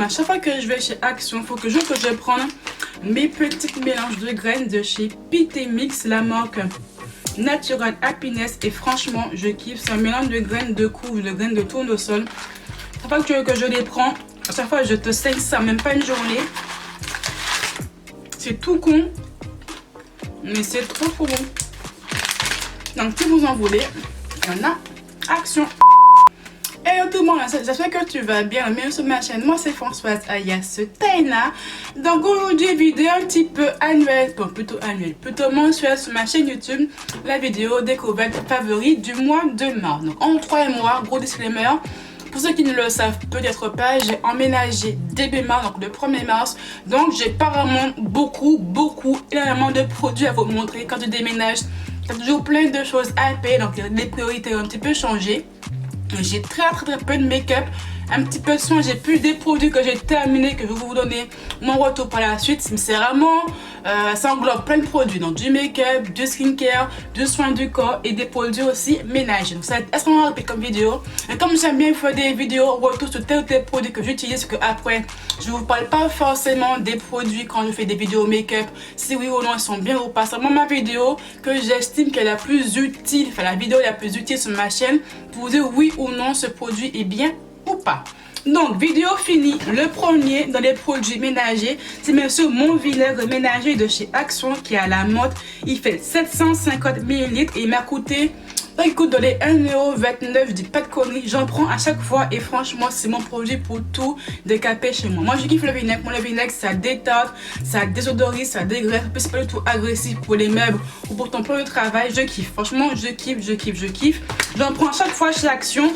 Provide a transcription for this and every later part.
à chaque fois que je vais chez Action, il faut que je prenne mes petites mélanges de graines de chez Pité Mix, la marque Natural Happiness. Et franchement, je kiffe. C'est un mélange de graines de courge, de graines de tournesol. Chaque fois que je les prends, à chaque fois je te saigne ça, même pas une journée. C'est tout con, mais c'est trop bon. Donc si vous en voulez, il y en a Action. Hello tout le monde, j'espère que tu vas bien. Bienvenue sur ma chaîne, moi c'est Françoise alias Taina. Donc aujourd'hui, vidéo un petit peu annuelle, plutôt mensuelle sur ma chaîne YouTube. La vidéo découverte favori du mois de mars. Donc en 3 mois, gros disclaimer. Pour ceux qui ne le savent peut-être pas, j'ai emménagé début mars, donc le 1er mars. Donc j'ai pas vraiment énormément de produits à vous montrer. Quand je déménage, il y a toujours plein de choses à payer, donc les priorités ont un petit peu changé. J'ai très peu de make-up, un petit peu de soin. J'ai plus des produits que j'ai terminés, que je vais vous donner mon retour par la suite. C'est vraiment, ça englobe plein de produits, donc du make-up, du skincare, du soin du corps et des produits aussi ménagers. Donc ça va être extrêmement rapide comme vidéo. Et comme j'aime bien faire des vidéos retour sur tel ou tel produit que j'utilise, que après je vous parle pas forcément des produits quand je fais des vidéos make-up, si oui ou non ils sont bien ou pas. C'est vraiment ma vidéo que j'estime qu'elle est la plus utile, enfin la vidéo la plus utile sur ma chaîne pour vous dire oui ou non ce produit est bien ou pas. Donc vidéo finie. Le premier dans les produits ménagers, c'est bien sûr mon vinaigre ménager de chez Action qui est à la mode. Il fait 750 ml et il m'a coûté, il coûte dans les 1,29€. Je dis pas de conneries, j'en prends à chaque fois et franchement c'est mon produit pour tout décaper chez moi. Moi je kiffe le vinaigre. Moi le vinaigre ça détente, ça désodorise, ça dégraisse, c'est pas du tout agressif pour les meubles ou pour ton plan de travail. Je kiffe, franchement je kiffe. J'en prends à chaque fois chez Action.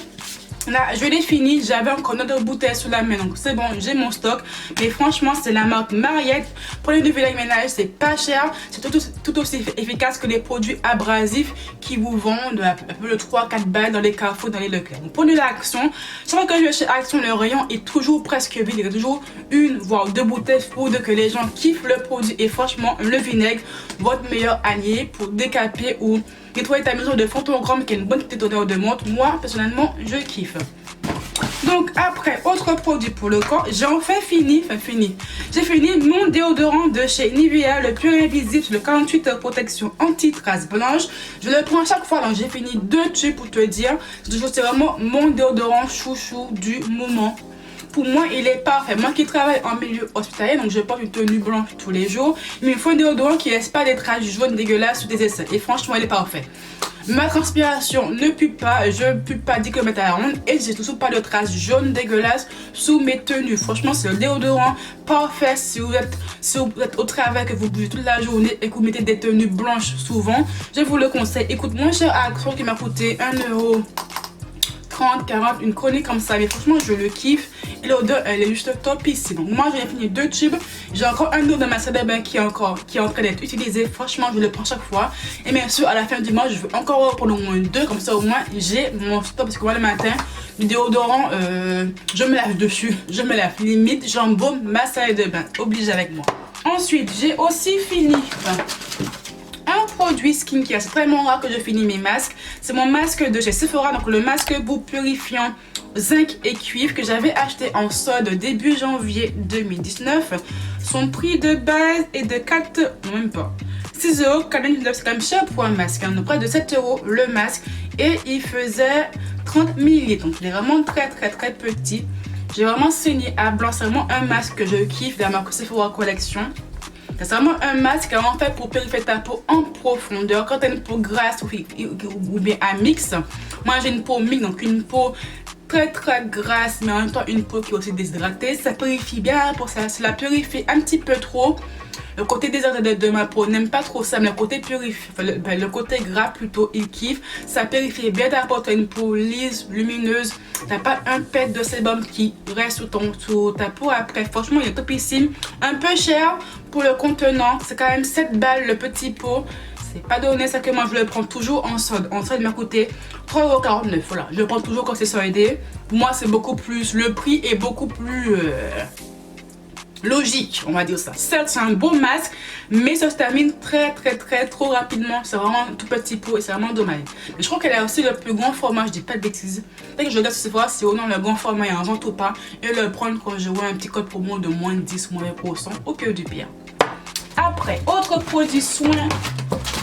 Là, je l'ai fini, j'avais encore une autre bouteille sous la main, donc c'est bon, j'ai mon stock. Mais franchement, c'est la marque Mariette. Prenez du vinaigre ménage, c'est pas cher, c'est tout aussi efficace que les produits abrasifs qui vous vendent à peu de 3-4 balles dans les Carrefour, dans les Leclerc. Donc prenez l'Action. Chaque fois que je vais chez Action, le rayon est toujours presque vide. Il y a toujours une voire deux bouteilles pour dire que les gens kiffent le produit. Et franchement, le vinaigre, votre meilleur allié pour décaper ou nettoyer ta maison de photogramme qui a une bonne petite odeur de menthe. Moi, personnellement, je kiffe. Donc après, autre produit pour le corps, j'ai enfin fini. J'ai fini mon déodorant de chez Nivea, le pur invisible, le 48 heures protection anti-trace blanche. Je le prends à chaque fois, donc j'ai fini 2 tubes pour te dire. C'est vraiment mon déodorant chouchou du moment. Pour moi, il est parfait. Moi qui travaille en milieu hospitalier, donc je porte une tenue blanche tous les jours. Mais il faut un déodorant qui laisse pas des traces jaunes dégueulasses sous des aisselles. Et franchement, il est parfait. Ma transpiration ne pue pas, je ne pue pas 10 km à la ronde et j'ai toujours pas de traces jaunes dégueulasses sous mes tenues. Franchement, c'est le déodorant parfait si vous êtes au travail, que vous bougez toute la journée et que vous mettez des tenues blanches souvent. Je vous le conseille. Il coûte moins cher à Action qui m'a coûté 1,30€, 40€, une chronique comme ça. Mais franchement, je le kiffe. Et l'odeur, elle est juste top ici. Donc moi, j'ai fini 2 tubes. J'ai encore un autre dans ma salle de bain qui est en train d'être utilisé. Franchement, je le prends chaque fois. Et bien sûr, à la fin du mois, je veux encore prendre au moins 2. Comme ça, au moins, j'ai mon stop. Parce que moi, le matin, du déodorant, je me lave dessus. Je me lave limite, j'embaume ma salle de bain. Obligé avec moi. Ensuite, j'ai aussi fini un produit skincare. C'est vraiment rare que je finis mes masques. C'est mon masque de chez Sephora. Donc le masque boue purifiant zinc et cuivre que j'avais acheté en solde début janvier 2019. Son prix de base est de 6,99€. C'est quand même cher pour un masque. Donc près de 7€ le masque. Et il faisait 30 ml. Donc il est vraiment très petit. J'ai vraiment saigné à blanc. C'est vraiment un masque que je kiffe de la marque Sephora Collection. C'est vraiment un masque en fait pour purifier ta peau en profondeur. Quand tu as une peau grasse ou bien à mix. Moi j'ai une peau mixte, donc une peau très grasse, mais en même temps une peau qui est aussi déshydratée. Ça purifie bien pour ça. Cela purifie un petit peu trop. Le côté déshydraté de ma peau n'aime pas trop ça, mais le côté purifie, le côté gras plutôt, il kiffe. Ça purifie bien ta peau, tu as une peau lisse, lumineuse. T'as pas un pet de sébum qui reste sur ta peau après. Franchement, il est topissime. Un peu cher pour le contenant. C'est quand même 7 balles le petit pot. C'est pas donné ça que moi je le prends toujours en solde. En solde, il m'a coûté 3,49€. Voilà, je le prends toujours quand c'est soldé. Pour moi, c'est beaucoup plus. Le prix est beaucoup plus logique, on va dire ça. Certes, c'est un beau masque, mais ça se termine trop rapidement. C'est vraiment un tout petit pot et c'est vraiment dommage. Mais je crois qu'elle a aussi le plus grand format, je dis pas de bêtises. Dès que je regarde sur Sephora, si au nom le grand format il y a un vente ou pas, et le prendre quand je vois un petit code promo de moins 10, moins 20% au pire du pire. Après, autre produit soin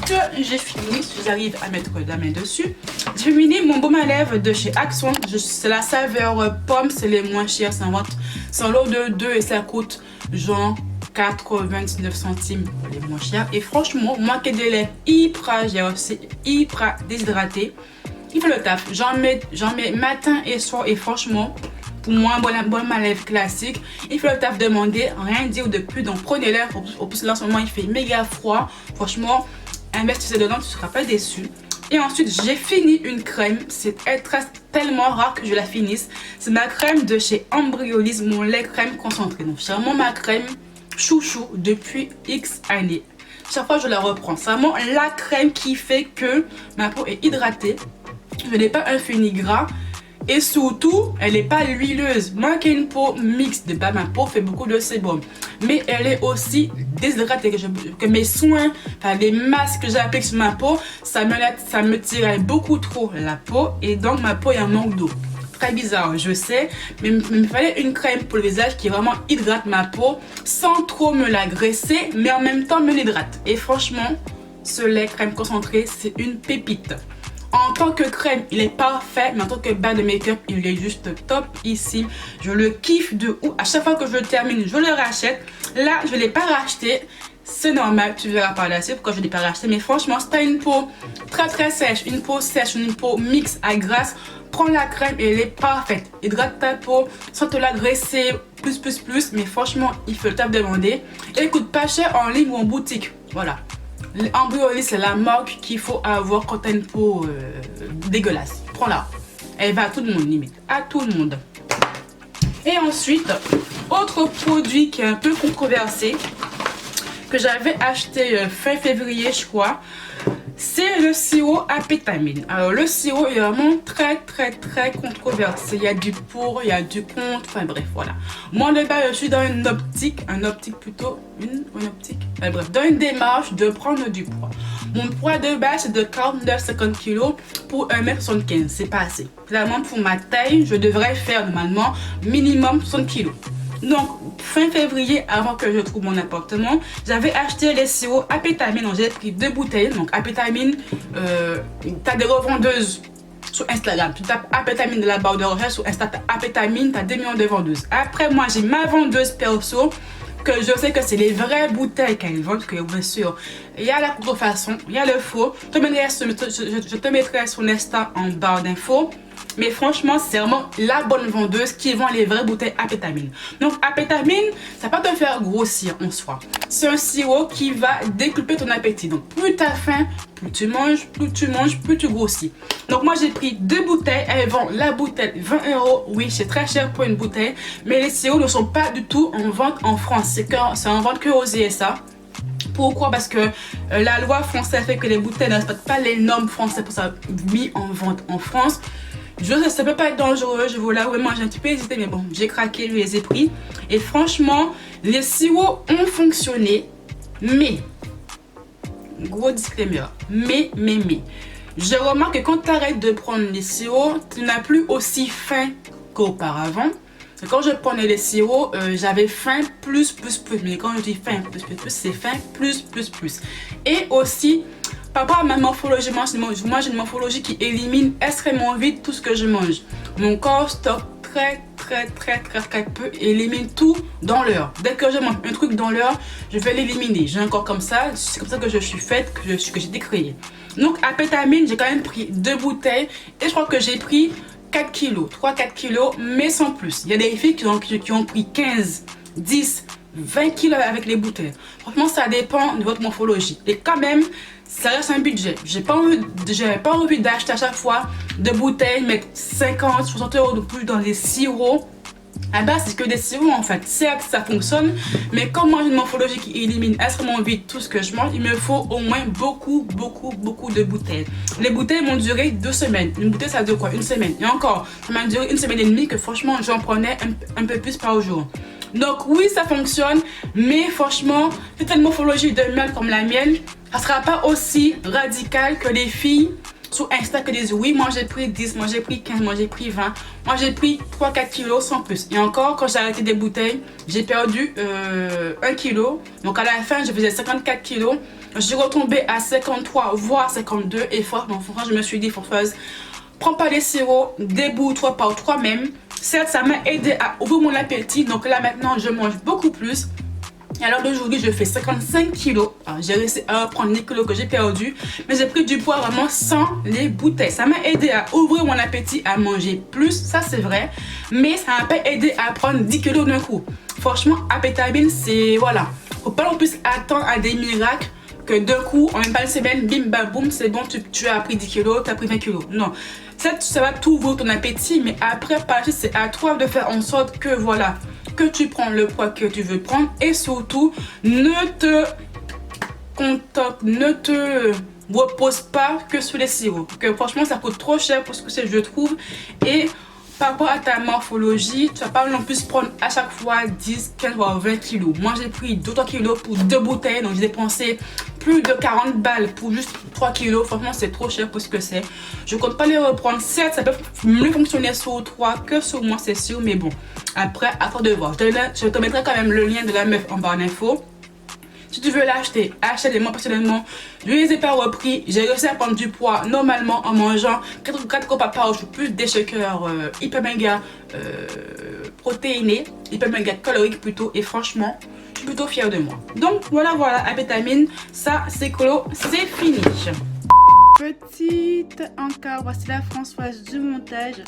que j'ai fini, j'arrive à mettre la main dessus. J'ai fini mon baume à lèvres de chez Action. C'est la saveur pomme, c'est les moins chers. C'est un lot de 2 et ça coûte genre 99 centimes les moins chers. Et franchement, moi qui ai des lèvres hyper déshydratées, il fait le taf. J'en mets matin et soir et franchement, pour moi, un baume à lèvres classique, il fait le taf demander, rien dire de plus. Donc prenez-le. Au plus là, en ce moment, il fait méga froid. Franchement, investissez dedans, tu ne seras pas déçu. Et ensuite, j'ai fini une crème. Elle reste tellement rare que je la finisse. C'est ma crème de chez Embryolisse, mon lait crème concentré. Donc, c'est vraiment ma crème chouchou depuis X années. Chaque fois, je la reprends. C'est vraiment la crème qui fait que ma peau est hydratée. Je n'ai pas un fini gras. Et surtout, elle n'est pas huileuse. Moi qui ai une peau mixte, de bas, ma peau fait beaucoup de sébum. Mais elle est aussi déshydratée. Que mes soins, enfin les masques que j'applique sur ma peau, ça me tirait beaucoup trop la peau. Et donc ma peau est en manque d'eau. Très bizarre, je sais. Mais il me fallait une crème pour le visage qui vraiment hydrate ma peau sans trop me la graisser, mais en même temps me l'hydrate. Et franchement, ce lait crème concentré, c'est une pépite. En tant que crème, il est parfait, mais en tant que bas de make-up, il est juste top ici. Je le kiffe de ouf. À chaque fois que je le termine, je le rachète. Là, je ne l'ai pas racheté. C'est normal, tu verras par là, c'est pourquoi je ne l'ai pas racheté. Mais franchement, si tu as une peau très sèche, une peau sèche, une peau mixte à grasse, prends la crème et elle est parfaite. Hydrate ta peau sans te la graisser plus. Mais franchement, il fait le taf demander. Et il coûte pas cher en ligne ou en boutique. Voilà. Embryolisse, c'est la marque qu'il faut avoir quand tu as une peau dégueulasse. Prends-la. Elle va à tout le monde, limite. À tout le monde. Et ensuite, autre produit qui est un peu controversé, que j'avais acheté fin février, je crois, c'est le sirop à pétamine. Alors, le sirop est vraiment très controversé. Il y a du pour, il y a du contre, enfin bref, voilà. Moi, de base, je suis dans une optique, dans une démarche de prendre du poids. Mon poids de base, c'est de 49-50 kg pour 1m75. C'est pas assez. Clairement, pour ma taille, je devrais faire normalement minimum 60 kg. Donc, fin février, avant que je trouve mon appartement, j'avais acheté les sirops apétamine. Donc, j'ai pris 2 bouteilles. Donc, apétamine, tu as des revendeuses sur Instagram. Tu tapes apétamine de la barre de recherche sur Insta, apétamine, tu as 2 millions de vendeuses. Après, moi, j'ai ma vendeuse perso, que je sais que c'est les vraies bouteilles qu'elles vendent, que bien sûr, il y a la contrefaçon, il y a le faux. Je te mettrai sur Insta en barre d'infos. Mais franchement, c'est vraiment la bonne vendeuse qui vend les vraies bouteilles apétamine. Donc, apétamine, ça va pas te faire grossir en soi. C'est un sirop qui va décupler ton appétit. Donc, plus tu as faim, plus tu manges, plus tu grossis. Donc, moi, j'ai pris 2 bouteilles. Elles vendent la bouteille 20 €. Oui, c'est très cher pour une bouteille. Mais les sirops ne sont pas du tout en vente en France. C'est en vente que aux USA. Pourquoi? Parce que la loi française fait que les bouteilles ne respectent pas les normes françaises pour ça mis en vente en France. Je sais, ça peut pas être dangereux, je vous l'avoue, moi j'ai un petit peu hésité, mais bon, j'ai craqué, je les ai pris. Et franchement, les sirops ont fonctionné, mais, gros disclaimer, mais, je remarque que quand tu arrêtes de prendre les sirops, tu n'as plus aussi faim qu'auparavant. Quand je prenais les sirops, j'avais faim plus. Mais quand je dis faim plus, c'est faim plus. Et aussi, par rapport à ma morphologie, moi j'ai une morphologie qui élimine extrêmement vite tout ce que je mange. Mon corps stocke très peu et élimine tout dans l'heure. Dès que je mange un truc dans l'heure, je vais l'éliminer. J'ai un corps comme ça, c'est comme ça que je suis faite, que j'ai été créée. Donc à pétamine, j'ai quand même pris 2 bouteilles et je crois que j'ai pris 4 kilos, 3-4 kilos, mais sans plus. Il y a des filles qui ont pris 15, 10, 20 kilos avec les bouteilles. Franchement, ça dépend de votre morphologie. Et quand même, ça reste un budget. J'avais pas envie d'acheter à chaque fois de bouteilles, mettre 50, 60 € de plus dans les sirops. À base, c'est que des sirops en fait. Certes, ça fonctionne, mais comme moi j'ai une morphologie qui élimine extrêmement vite tout ce que je mange, il me faut au moins beaucoup de bouteilles. Les bouteilles m'ont duré 2 semaines. Une bouteille, ça dure quoi? Une semaine. Et encore, ça m'a duré 1 semaine et demie que franchement, j'en prenais un peu plus par jour. Donc oui, ça fonctionne, mais franchement, si tu as une morphologie de merde comme la mienne, ça sera pas aussi radical que les filles sur Insta qui disent oui, moi j'ai pris 10, moi j'ai pris 15, moi j'ai pris 20, moi j'ai pris 3-4 kilos sans plus. Et encore, quand j'ai arrêté des bouteilles, j'ai perdu 1 kilo. Donc à la fin, je faisais 54 kilos. Je suis retombée à 53, voire 52. Et franchement, je me suis dit, forceuse, prends pas les sirops, débrouille-toi par toi-même. Certes, ça m'a aidé à ouvrir mon appétit. Donc là maintenant, je mange beaucoup plus. Et alors d'aujourd'hui, je fais 55 kilos. J'ai réussi à reprendre les kilos que j'ai perdus. Mais j'ai pris du poids vraiment sans les bouteilles. Ça m'a aidé à ouvrir mon appétit, à manger plus. Ça, c'est vrai. Mais ça m'a pas aidé à prendre 10 kilos d'un coup. Franchement, Apétamine, c'est... Voilà. Faut pas non plus attendre à des miracles que d'un coup, en même pas une semaine, bim, bam, boum, c'est bon, tu as pris 10 kilos, tu as pris 20 kilos. Non. Ça va tout ouvrir ton appétit. Mais après, par la suite, c'est à toi de faire en sorte que, voilà, que tu prends le poids que tu veux prendre et surtout ne te repose pas que sur les sirops. Que franchement ça coûte trop cher pour ce que c'est, je trouve. Et par rapport à ta morphologie, tu vas pas non plus prendre à chaque fois 10, 15 voire 20 kilos. Moi j'ai pris 2-3 kilos pour 2 bouteilles, donc j'ai dépensé plus de 40 balles pour juste 3 kilos. Franchement c'est trop cher pour ce que c'est. Je compte pas les reprendre. Certes ça peut mieux fonctionner sur toi que sur moi, c'est sûr, mais bon, après à toi de voir. Je te mettrai quand même le lien de la meuf en barre d'infos. Si tu veux l'acheter, achète-les. Moi personnellement, je ne les ai pas repris. J'ai réussi à prendre du poids normalement en mangeant 4 repas par jour, plus des shakers hyper méga protéinés, hyper méga caloriques plutôt. Et franchement, je suis plutôt fière de moi. Donc voilà, Apétamine, ça c'est colo, c'est fini. Petite encore, voici la Françoise du montage.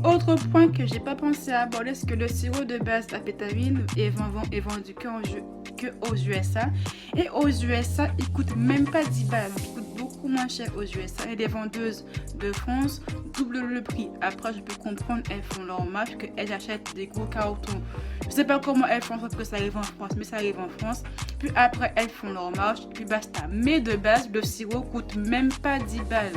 Autre point que j'ai pas pensé à aborder, c'est que le sirop de base d'Apétamine est vendu qu'aux USA. Et aux USA, il coûte même pas 10 balles. Donc il coûte beaucoup moins cher aux USA. Et les vendeuses de France doublent le prix. Après, je peux comprendre, elles font leur marge, qu'elles achètent des gros cartons. Je sais pas comment elles font que ça arrive en France, mais ça arrive en France. Puis après, elles font leur marge, puis basta. Mais de base, le sirop coûte même pas 10 balles.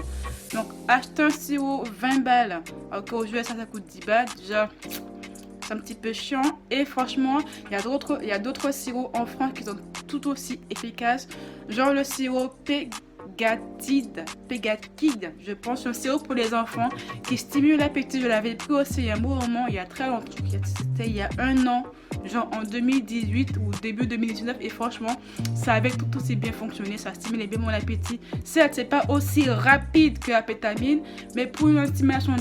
Donc, acheter un sirop 20 balles, alors qu'aux USA, ça coûte 10 balles, déjà, c'est un petit peu chiant. Et franchement, il y a d'autres sirops en France qui sont tout aussi efficaces. Genre le sirop Pegatide, je pense, un sirop pour les enfants qui stimule l'appétit. Je l'avais pris aussi un moment, il y a très longtemps, c'était il y a 1 an, genre en 2018 ou début 2019, et franchement, ça avait tout aussi bien fonctionné, ça stimulait bien mon appétit. Certes, c'est pas aussi rapide que Apétamine, mais pour une stimulation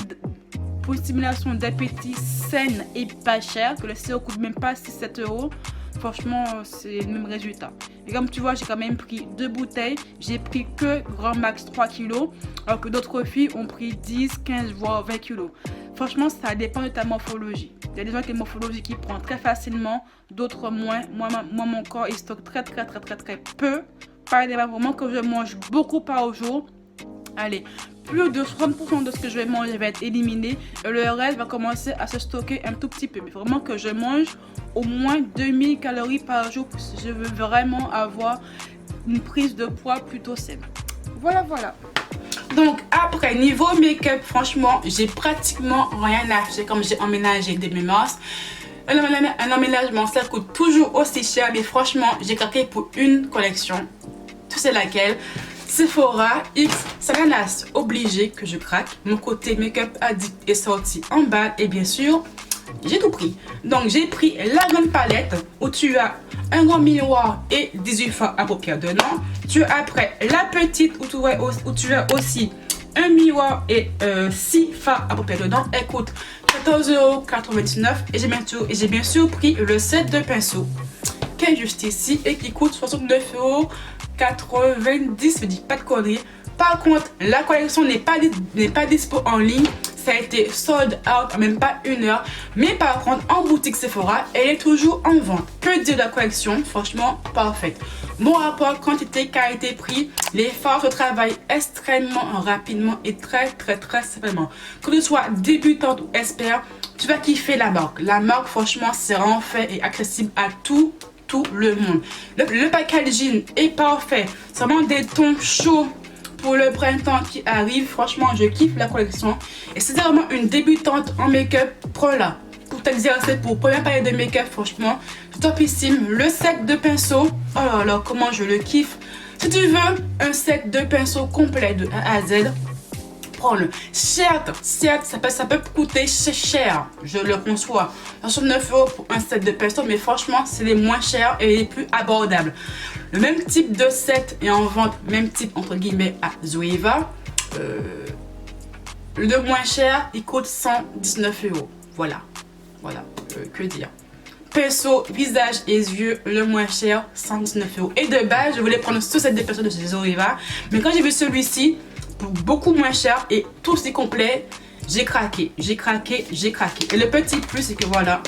d'appétit saine et pas chère, que le sirop coûte même pas 6-7 euros. Franchement, c'est le même résultat. Et comme tu vois, j'ai quand même pris 2 bouteilles. J'ai pris que grand max 3 kilos. Alors que d'autres filles ont pris 10, 15, voire 20 kilos. Franchement, ça dépend de ta morphologie. Il y a des gens qui ont une morphologie qui prend très facilement. D'autres moins. Moi, mon corps, il stocke très peu. Par des moments que je mange beaucoup par jour. Allez, plus de 60% de ce que je vais manger va être éliminé et le reste va commencer à se stocker un tout petit peu. Mais vraiment que je mange au moins 2000 calories par jour si je veux vraiment avoir une prise de poids plutôt saine. Voilà. Donc après, niveau make-up, franchement, j'ai pratiquement rien acheté comme j'ai emménagé début mars. Un emménagement, ça coûte toujours aussi cher, mais franchement, j'ai craqué pour une collection. Tu sais laquelle? Sephora X Sananas, obligé que je craque. Mon côté make-up addict est sorti en bas et bien sûr, j'ai tout pris. Donc j'ai pris la grande palette où tu as un grand miroir et 18 fards à paupières dedans. Tu as après la petite où tu as aussi un miroir et 6 fards à paupières dedans. Elle coûte 14,99 € et j'ai bien sûr pris le set de pinceaux qui est juste ici et qui coûte 69,90 €. Je dis pas de conneries. Par contre, la collection n'est pas dispo en ligne. Ça a été sold out en même pas 1 heure. Mais par contre, en boutique Sephora, elle est toujours en vente. Que dire de la collection? Franchement, parfaite. Bon rapport quantité, qualité, prix. Les fards se travaillent extrêmement rapidement et très simplement. Que tu sois débutante ou expert, tu vas kiffer la marque. La marque, franchement, c'est vraiment fait et accessible à tout le monde. Le packaging est parfait. C'est vraiment des tons chauds pour le printemps qui arrive. Franchement, je kiffe la collection. Et si c'est vraiment une débutante en make-up, prends-la. Pour exercice pour première période de make-up, franchement, topissime. Le set de pinceau, oh là là, comment je le kiffe. Si tu veux un set de pinceau complet de A à Z, prends-le. Certes, ça peut coûter cher, je le conçois. 69 € pour un set de pinceau, mais franchement, c'est les moins chers et les plus abordables. Le même type de set est en vente, même type entre guillemets à Zoeva. Le moins cher, il coûte 119 €. Voilà, que dire. Pinceau, visage et yeux, le moins cher, 119 €. Et de base, je voulais prendre ce set de pinceaux de Zoeva, mais quand j'ai vu celui-ci, beaucoup moins cher et tout aussi complet, j'ai craqué. Et le petit plus, c'est que voilà,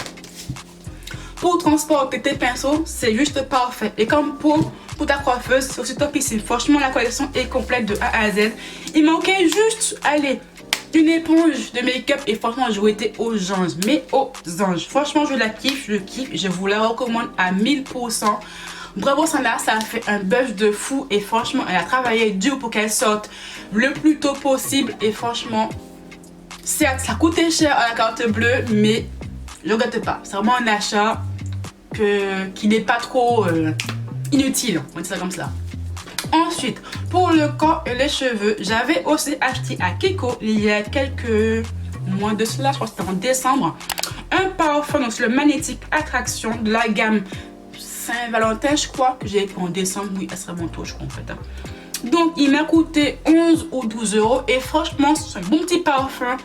pour transporter tes pinceaux, c'est juste parfait. Et comme pour ta coiffeuse, c'est aussi top ici. Franchement, la collection est complète de A à Z. Il manquait juste, allez, une éponge de make-up et franchement, je été aux anges. Mais aux anges. Franchement, je la kiffe, je vous la recommande à 1000%. Bravo Sana, ça a fait un buzz de fou et franchement, elle a travaillé dur pour qu'elle sorte le plus tôt possible. Et franchement, certes, ça coûtait cher à la carte bleue, mais je regrette pas. C'est vraiment un achat qui n'est pas trop inutile, on va dire ça comme ça. Ensuite, pour le corps et les cheveux, j'avais aussi acheté à Kiko il y a quelques mois de cela, je crois que c'était en décembre, un parfum, donc c'est le Magnetic Attraction de la gamme Saint-Valentin, je crois, que j'ai pris en décembre. Oui, elle serait mon tour, je crois en fait. Donc, il m'a coûté 11 ou 12 € et franchement, c'est un bon petit parfum,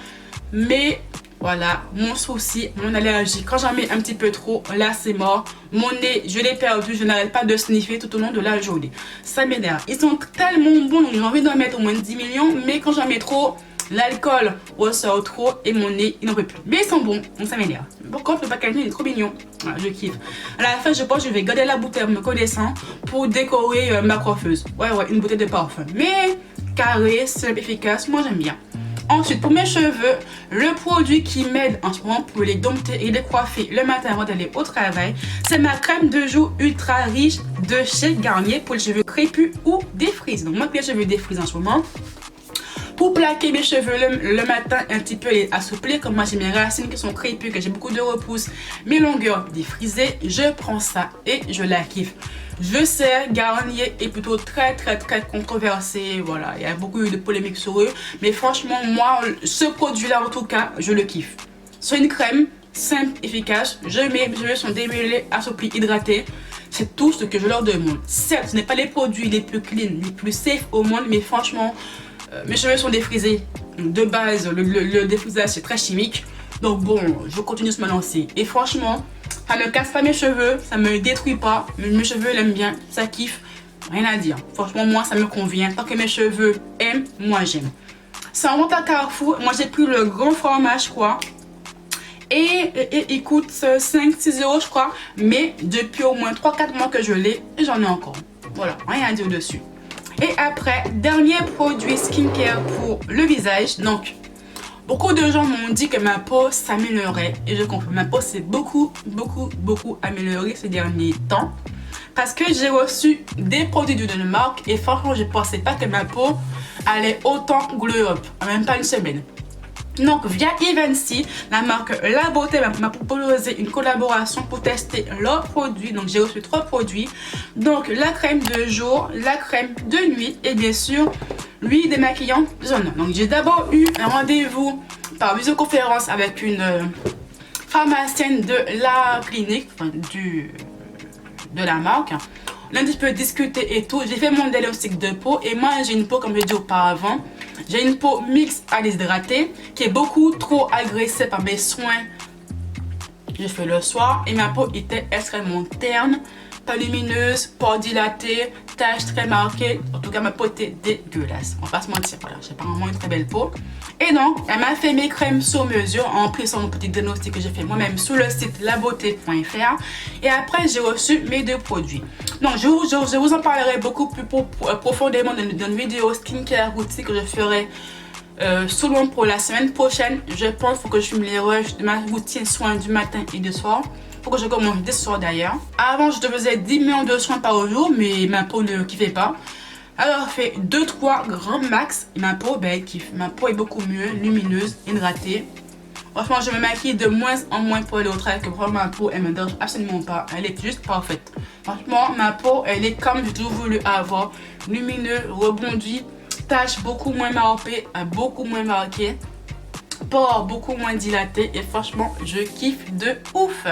mais voilà, mon souci, mon allergie, quand j'en mets un petit peu trop, là c'est mort. Mon nez, je l'ai perdu, je n'arrête pas de sniffer tout au long de la journée. Ça m'énerve. Ils sont tellement bons, donc j'ai envie d'en mettre au moins 10 millions, mais quand j'en mets trop, l'alcool ressort trop et mon nez, il n'en peut plus. Mais ils sont bons, donc ça m'énerve. Par contre, le packaging il est trop mignon. Voilà, je kiffe. À la fin, je pense que je vais garder la bouteille me connaissant pour décorer ma coiffeuse. Ouais, une bouteille de parfum. Mais carré, simple, efficace, moi j'aime bien. Ensuite, pour mes cheveux, le produit qui m'aide en ce moment pour les dompter et les coiffer le matin avant d'aller au travail, c'est ma crème de jour ultra riche de chez Garnier pour les cheveux crépus ou défrisés. Donc moi, les cheveux défrisés en ce moment, pour plaquer mes cheveux le matin, un petit peu les assouplir, comme moi j'ai mes racines qui sont crépus, que j'ai beaucoup de repousse, mes longueurs défrisées, je prends ça et je la kiffe. Je sais, Garnier est plutôt très controversé, voilà, il y a beaucoup de polémiques sur eux, mais franchement, moi, ce produit-là, en tout cas, je le kiffe. C'est une crème simple, efficace, mes cheveux sont démêlés, assouplis, hydratés, c'est tout ce que je leur demande. Certes, ce n'est pas les produits les plus clean, les plus safe au monde, mais franchement, mes cheveux sont défrisés. De base, le défrisage, c'est très chimique, donc bon, je continue de me lancer. Et franchement, ça ne casse pas mes cheveux, ça me détruit pas. Mes cheveux l'aiment bien, ça kiffe, rien à dire. Franchement, moi ça me convient. Tant que mes cheveux aiment, moi j'aime. C'est en vente à Carrefour. Moi j'ai pris le grand format, je crois. Et il coûte 5-6 € je crois. Mais depuis au moins 3-4 mois que je l'ai, et j'en ai encore. Voilà, rien à dire dessus. Et après, dernier produit skincare pour le visage. Donc, beaucoup de gens m'ont dit que ma peau s'améliorait et je comprends. Ma peau s'est beaucoup améliorée ces derniers temps parce que j'ai reçu des produits d'une marque et franchement, je ne pensais pas que ma peau allait autant glow up en même pas une semaine. Donc, via Evency, la marque La Beauté m'a proposé une collaboration pour tester leurs produits. Donc, j'ai reçu 3 produits. Donc, la crème de jour, la crème de nuit et bien sûr, l'huile démaquillante zone. Donc, j'ai d'abord eu un rendez-vous par visioconférence avec une pharmacienne de la clinique, enfin, de la marque. On a un petit peu discuté et tout. J'ai fait mon diagnostic de peau et moi, j'ai une peau, comme je dis auparavant, j'ai une peau mixte à déshydratée qui est beaucoup trop agressée par mes soins que j'ai fait le soir et ma peau était extrêmement terne, pas lumineuse, pores dilatées, taches très marquées. En tout cas, ma peau était dégueulasse. On va pas se mentir, voilà, j'ai pas vraiment une très belle peau. Et donc, elle m'a fait mes crèmes sur mesure en plus sur mon petit diagnostic que j'ai fait moi-même sur le site labeauté.fr. Et après, j'ai reçu mes 2 produits. Donc, je vous en parlerai beaucoup plus profondément dans une vidéo skincare routine que je ferai seulement pour la semaine prochaine. Je pense qu'il faut que je filme les rushs de ma routine soins du matin et du soir. Faut que je commence dès ce soir d'ailleurs. Avant, je te faisais 10 millions de soins par jour, mais ma peau ne kiffait pas. Alors, fait 2-3 grands max et ma peau, ben, elle kiffe. Ma peau est beaucoup mieux, lumineuse, hydratée. Franchement, je me maquille de moins en moins pour aller au travail, que vraiment ma peau, elle me dérange absolument pas. Elle est juste parfaite. Franchement, ma peau, elle est comme j'ai toujours voulu avoir. Lumineux, rebondi, taches beaucoup moins marquées, beaucoup moins marquées, pores beaucoup moins dilatés. Et franchement, je kiffe de ouf.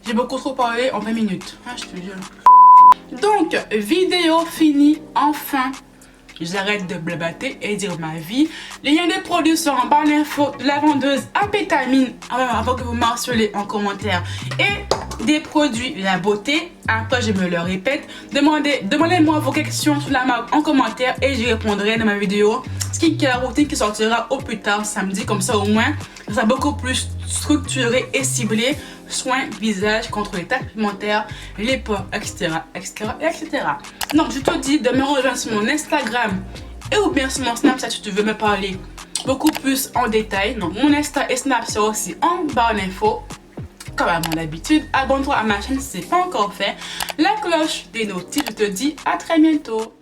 J'ai beaucoup trop parlé en 20 minutes. Ah, je te jure. Donc, vidéo finie, enfin. J'arrête de blablater et dire ma vie. Les liens de produits sont en barre d'infos de la vendeuse Apétamine avant que vous m'harcelez en commentaire. Et des produits La Beauté. Après, je me le répète. Demandez-moi vos questions sur la marque en commentaire et j'y répondrai dans ma vidéo skincare routine qui sortira au plus tard samedi. Comme ça, au moins, ça sera beaucoup plus structuré et ciblé. Soins visage contre les taches pigmentaires, les pores, etc., etc., etc. Donc, je te dis de me rejoindre sur mon Instagram et ou bien sur mon Snapchat si tu veux me parler beaucoup plus en détail. Donc, mon Insta et Snap sont aussi en barre d'infos. Comme à mon habitude, abonne-toi à ma chaîne si ce n'est pas encore fait. La cloche des notifs, je te dis à très bientôt.